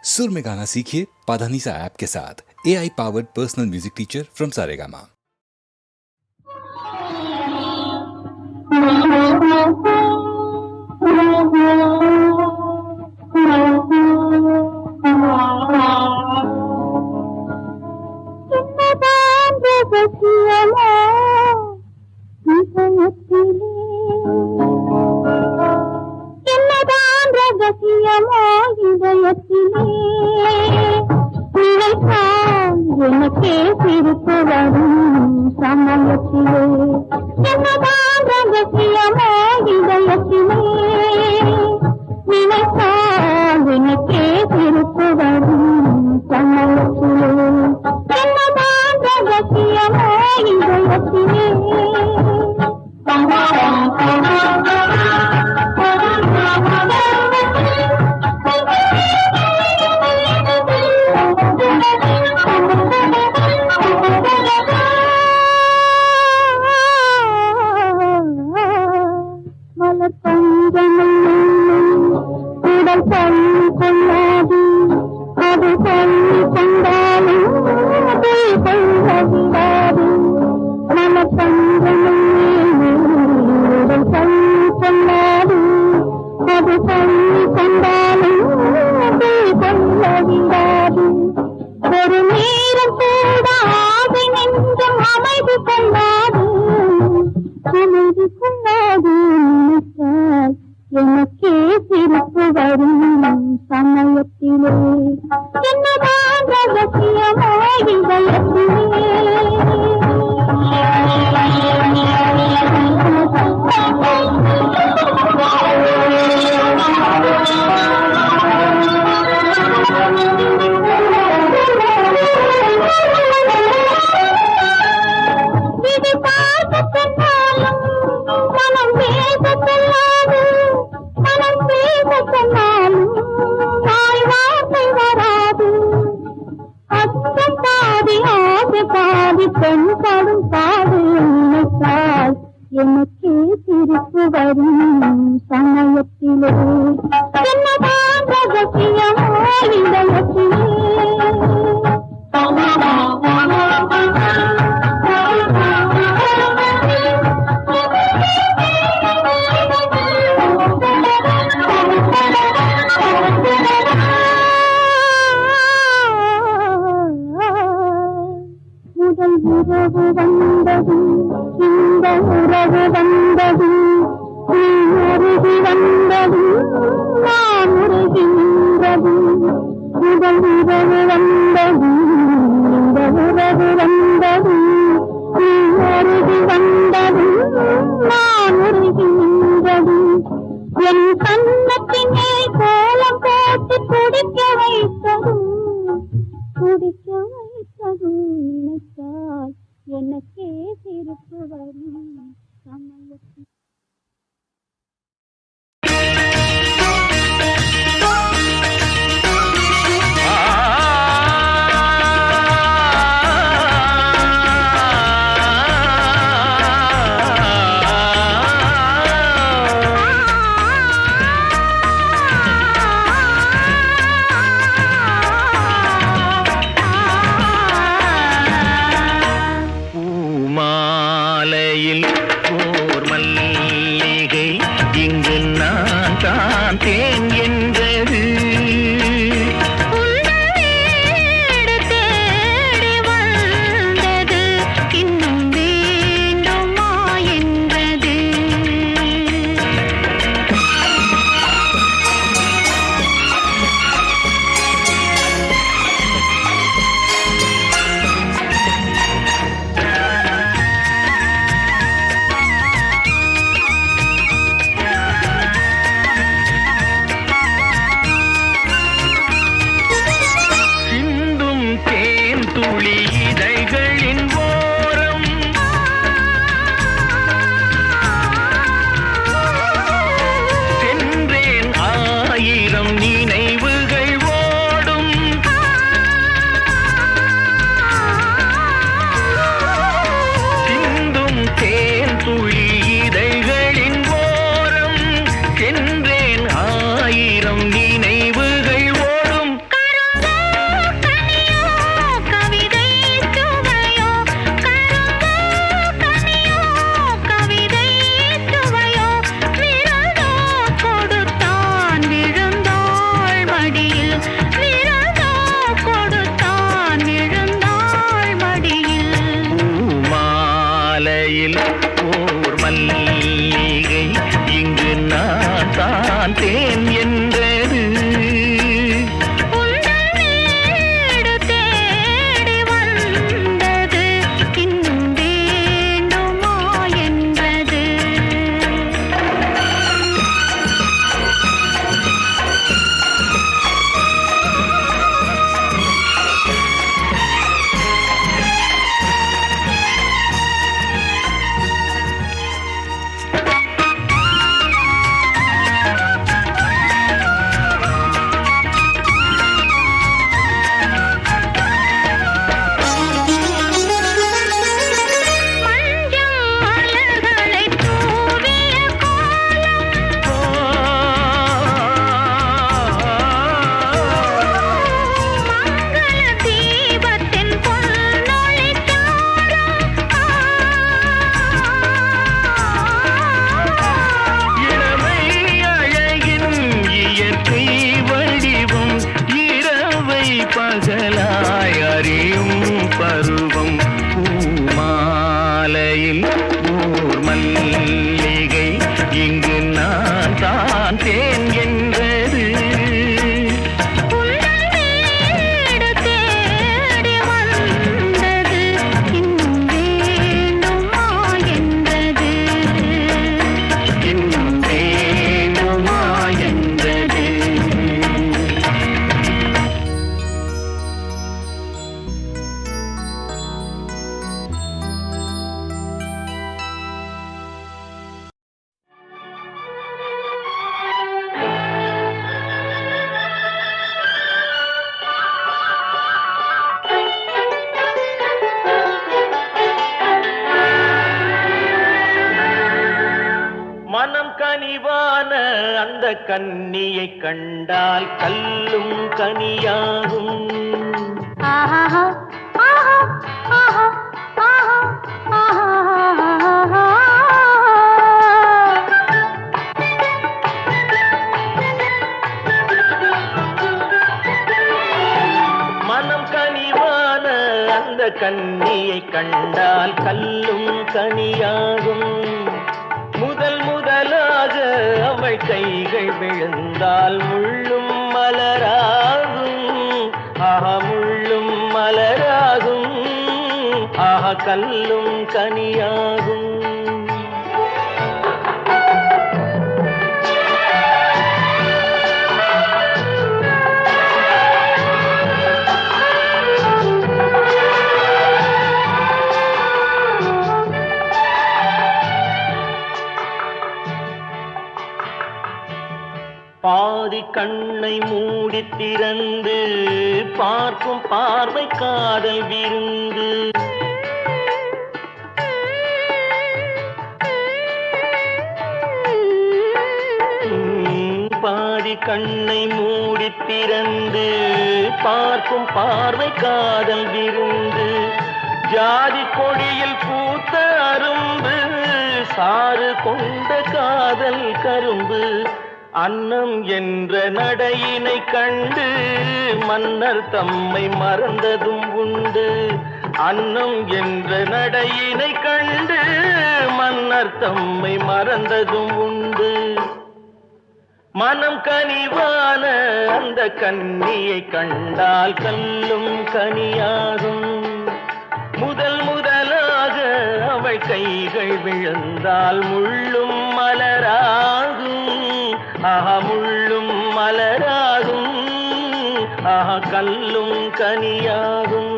सुर में गाना सीखिए पाधानीसा ऐप के साथ। AI powered personal music teacher from Saregama. எனக்கே சிரிப்பு வரும் சமயத்திலே என்னதான் ரகசியமோ இதயத்திலே நினைத்தால் எனக்கே சிரிப்பு வரும் சமயத்திலே என்னதான் ரகசியமோ இதயத்திலே ஒரு நேரம் கூட ஆசை நெஞ்சம் அமைதி கொள்ளாது அமைதி கொள்ளாது எனக்கே சிரிப்பு வரும் சமயத்திலே என்னதான் ரகசியமோ கன்னியை கண்டால் கல்லும் கனியாகும். ஆஹா ஆஹா ஆஹா ஆஹா ஆஹா. மனம் கனிவான அந்த கன்னியை கண்டால் கல்லும் கனியாகும். முதல் முதலாக அவள் கைகள் விழுந்தால் முள்ளும் மலராகும். ஆஹா முள்ளும் மலராகும். ஆஹா கல்லும் கனியாகும். பாதி கண்ணை மூடி திறந்து பார்க்கும் பார்வை காதல் விருந்து. பாதி கண்ணை மூடி திறந்து பார்க்கும் பார்வை காதல் விருந்து. ஜாதி கொடியில் பூத்த அரும்பு சாறு கொண்ட காதல் கரும்பு. அன்னம் என்ற நடையினை கண்டு மன்னர் தம்மை மறந்ததும் உண்டு. அன்னம் என்ற நடையினை கண்டு மன்னர் தம்மை மறந்ததும் உண்டு. மனம் கனிவான அந்த கன்னியை கண்டால் கல்லும் கனியாகும். முதல் முதலாக அவள் கைகள் விழுந்தால் முள்ளும் மலராகும். ஆஹா முள்ளும் மலராகும். ஆஹா கல்லும் கனியாகும்.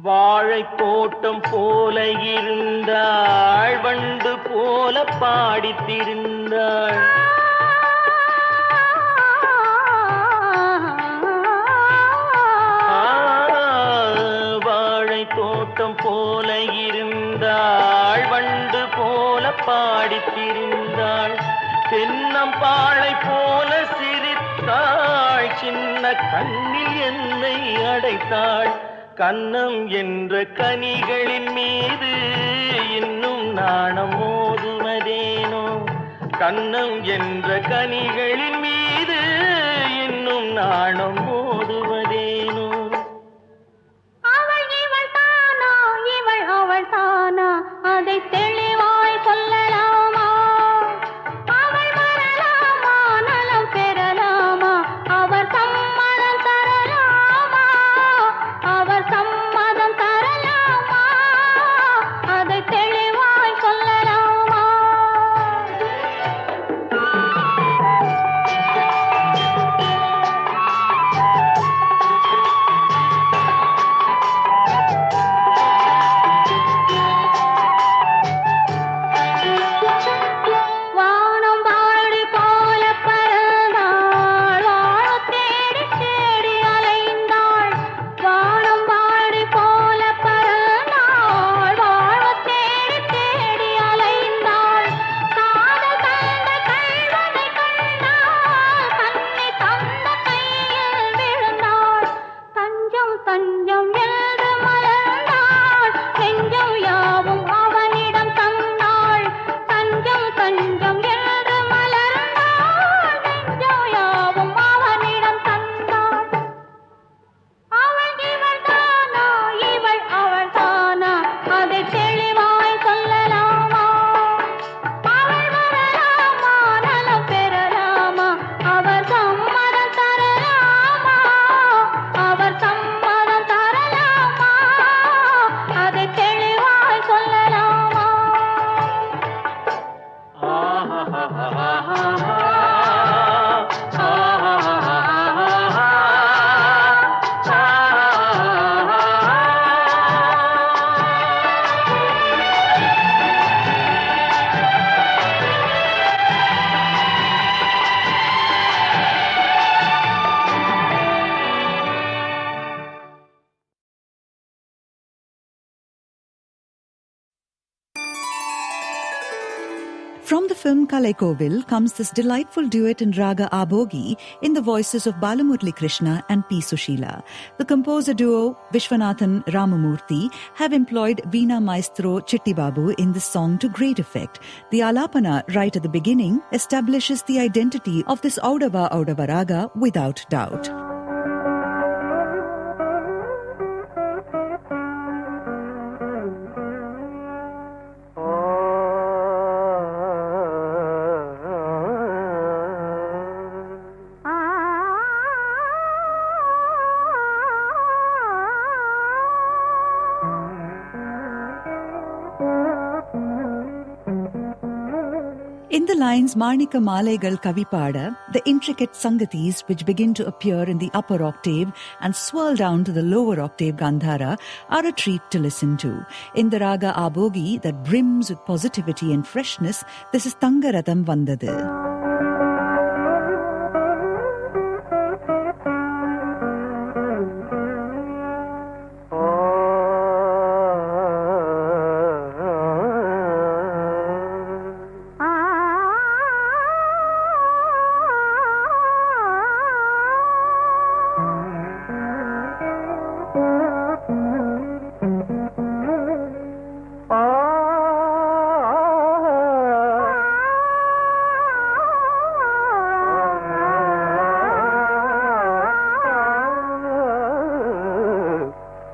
வாழை தோட்டம் போல இருந்தாள் வண்டு போல பாடித்திருந்தாள். வாழை தோட்டம் போல இருந்தாள் வண்டு போல பாடித்திருந்தாள். தென்னம்பாளை போல சிரித்தாள். சின்ன கண்ணில் என்னை அடைத்தாள். கன்னம் என்ற கனிகளின் மீது இன்னும் நாணம் மோதுவதேனோ. கன்னம் என்ற கனிகளின் மீது இன்னும் நாணம் மோதுவதேனோ. அவள் இவள் தானா இவள் அவள் தானா அதை தெளிவாய் சொல்லலாமா? அவள் வரலாமா நலம் பெறலாமா? அவர் சம்மதம் தரலாமா? அவர் சம்மதம் தரலாமா? அதை தெளிவாய் சொல்லலாமா? From the film Kalaikovil comes this delightful duet in Raga Abogi in the voices of Balamurali Krishna and P. Sushila. The composer duo Vishwanathan Ramamurthy have employed Veena maestro Chitti Babu in this song to great effect. The alapana right at the beginning establishes the identity of this Audava Raga without doubt. In the lines Marnika Malegal Kavipada, the intricate sangatis which begin to appear in the upper octave and swirl down to the lower octave Gandhara are a treat to listen to. In the Raga Abogi that brims with positivity and freshness, this is Thangaratham Vandadu.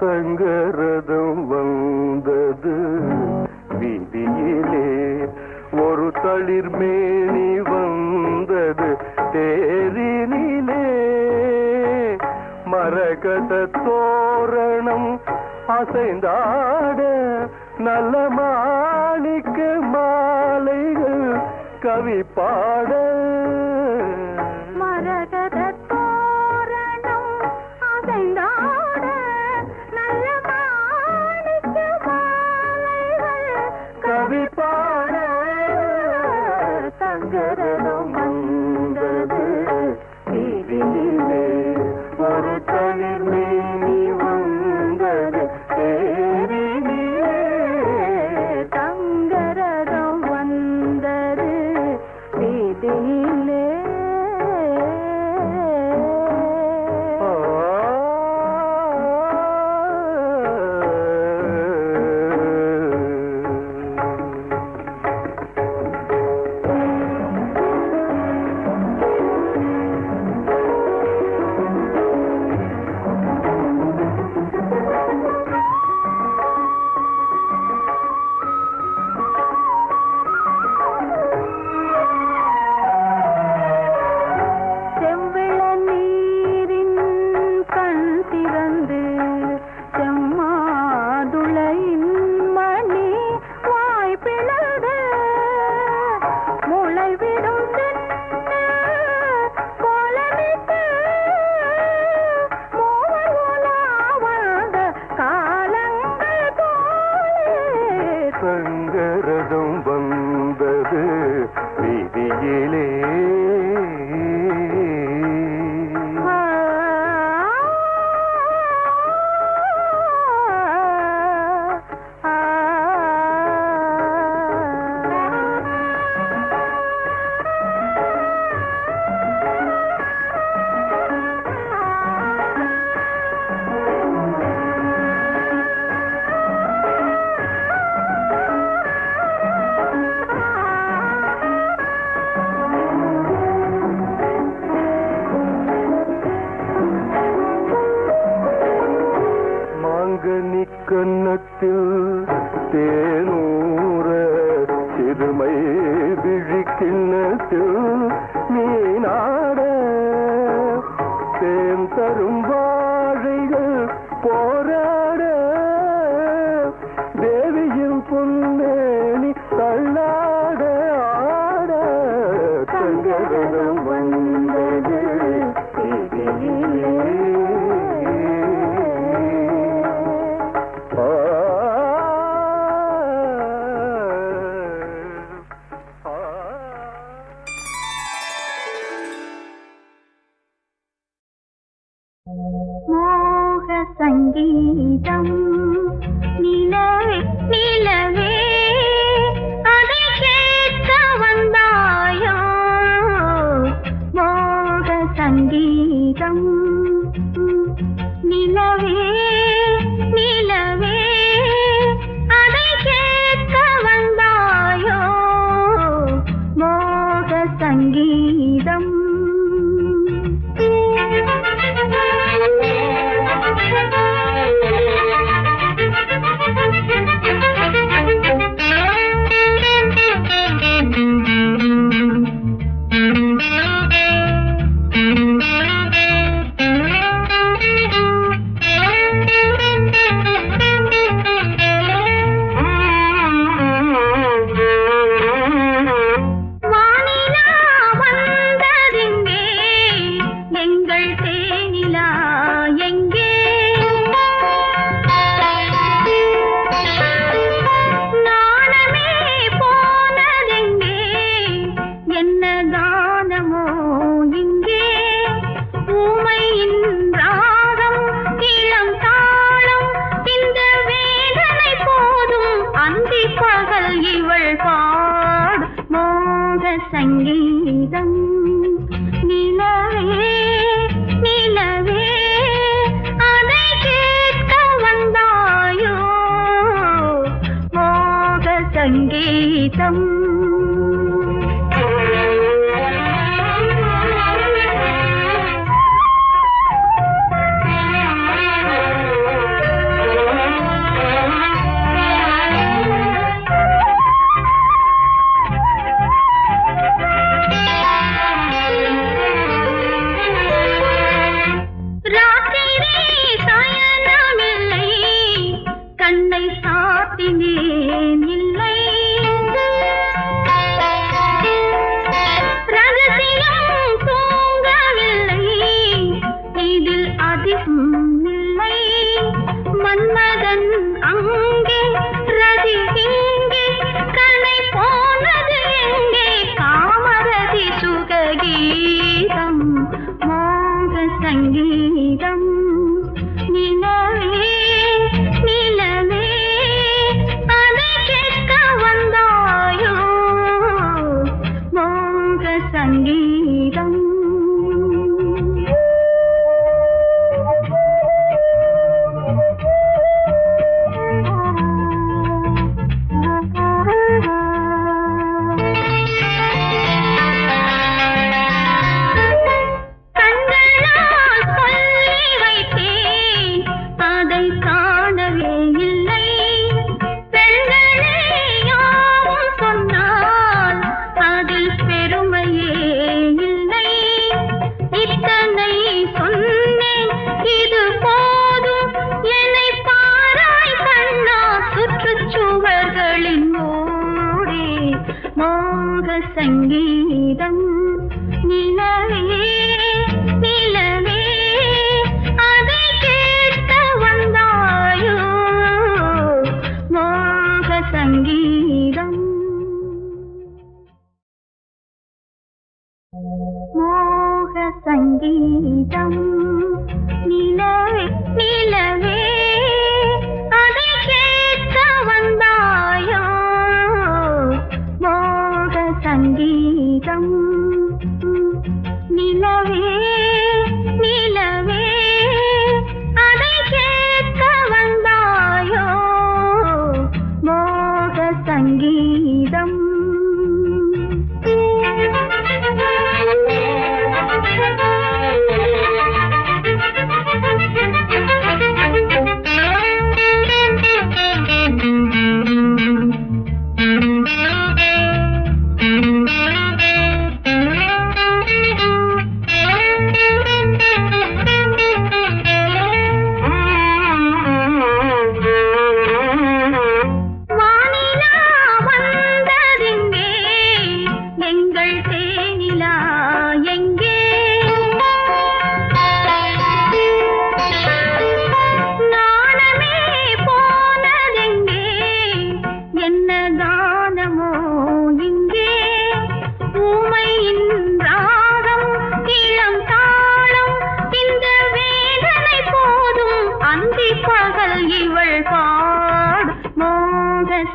தங்கரதம் வந்தது வீதியிலே ஒரு தளிர்மேனி வந்தது தேரினிலே மரகத தோரணம் அசைந்தாட நல்ல மாணிக்க மாலைகள் கவி பாட மரகத தோரணம் அசைந்தாட நல்ல மாணிக்க மாலைகள் கவி பாட தங்கரதம் வந்தது வீதியிலே ஒரு தளிர்மேனி வந்தது தேரினிலே தங்கரதம் வந்தது வீதியிலே. செவ்விள நீரின் கண் திறந்து செம்மாதுளையின் மணி வாய் பிளந்து முளைவிடும் கோலமிட்டு மூவர் உலாவாத காலங்கள் போலே சங்கரதம் வந்தது வீதியிலே மாங்கனி கன்னத்தில் தேனூர சிறுமை விழிக்கிண்ணத்தில் மீனாட தேன் தரும் வாழைகள் போராட தேவியின் பொன்னேனி தள்ளாட ஆட தங்கரதம் வந்தது வீதியிலே. மோக சங்கீதம் நிலவே நிலவே அதை கேட்க சங்கீதம் நிலவே நிலவே அதை கேட்க வந்தாயோ மோக சங்கீதம் சங்கீதம் நிலவே நிலவே அதை கேட்க வந்தாயோ மோக சங்கீதம் மன்மதன் அங்கே ரதி இங்கே கனை போனது எங்கே காமரதி சுககீதம் மோக சங்கீதம் நிலவே நிலவே அதை கேட்க வந்தாயோ மோக சங்கீதம் மோக சங்கீதம் நிலவே நிலவே அதை கேட்க வந்தாயோ மோக சங்கீதம் மோக சங்கீதம் நிலவே நிலவே அதை கேட்க வந்தாயோ மோக சங்கீதம் நிலவே நிலவே அதை கேட்க வந்தாயோ மோக சங்கீதம்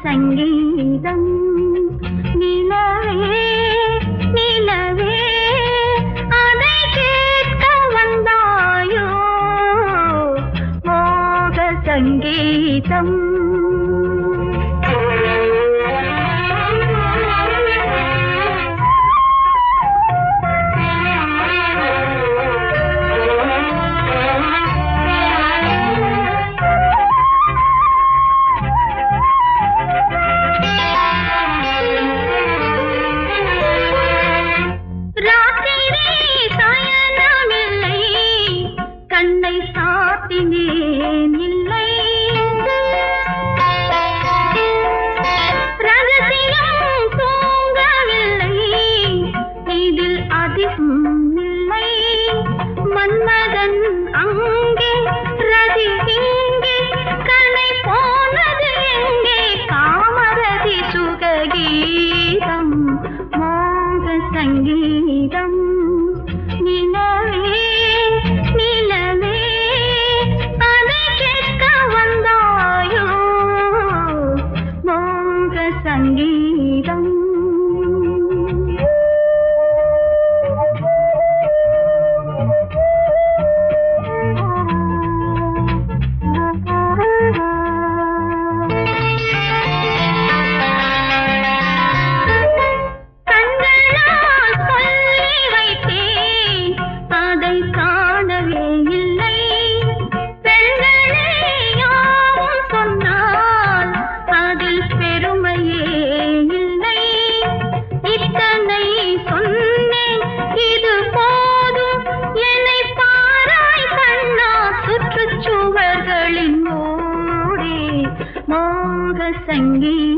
சங்கீதம் நிலவே நிலவே அதை கேட்க மாட்டினேன் இல்லை ரகசியம் தூங்கவில்லை இதில் அதிகம் இல்லை மன்மதன் அங்கே ரதி இங்கே கனை போனது எங்கே காமரதி சுககீதம் மோக சங்கீதம் நிலவே நிலவே அதை கேட்க வந்தாயோ மோக சங்கீதம் கண்களால் சொல்லி வைத்தேன் அதை காணவே இல்லை பெண்களே யாவும் சொன்னால் அதில் பெருமையே இல்லை இத்தனை சொன்னேன் இது போதும் என்னை பாராய் கண்ணா சுற்றுச்சுவர்களின் ஓடே மோக சங்கீதம்